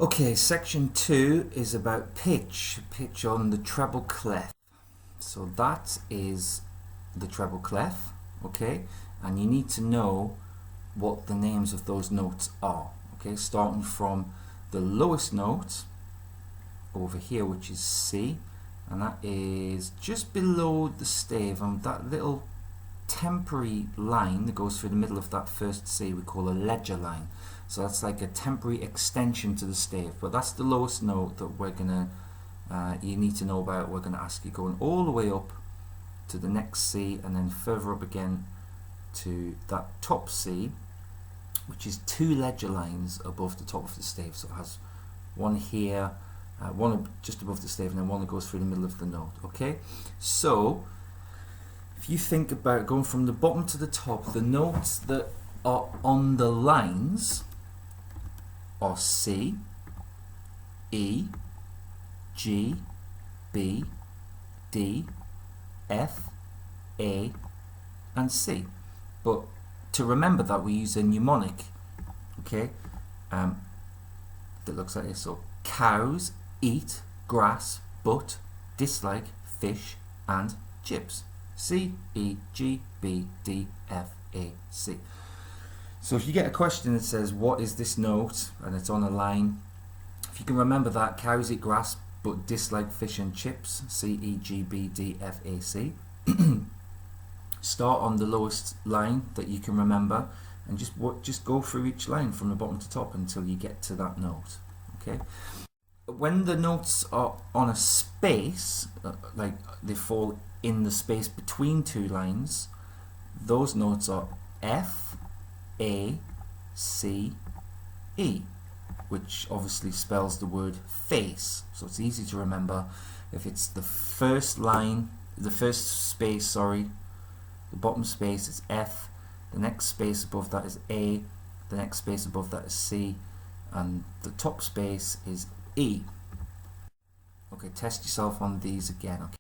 Okay, section 2 is about pitch on the treble clef. So that is the treble clef, okay? And you need to know what the names of those notes are, okay? Starting from the lowest note over here, which is C, and that is just below the stave, and that little temporary line that goes through the middle of that first C we call a ledger line. So that's like a temporary extension to the stave, but that's the lowest note that we're gonna you need to know about. We're gonna ask you going all the way up to the next C, and then further up again to that top C, which is 2 ledger lines above the top of the stave. So it has one here, one just above the stave, and then one that goes through the middle of the note. Okay, so if you think about going from the bottom to the top, the notes that are on the lines are C, E, G, B, D, F, A, and C. But to remember that, we use a mnemonic, okay, that looks like this. So cows eat grass but dislike fish and chips. C, E, G, B, D, F, A, C. So if you get a question that says, what is this note, and it's on a line, if you can remember that, cows eat grass but dislike fish and chips, C, E, G, B, D, F, A, C. Start on the lowest line that you can remember, and just go through each line from the bottom to top until you get to that note. Okay. When the notes are on a space, like they fall in the space between 2 lines, those notes are F, A, C, E, which obviously spells the word face. So it's easy to remember. If it's the first line, the first space, sorry, the bottom space is F, the next space above that is A, the next space above that is C, and the top space is E. Okay, test yourself on these again. Okay.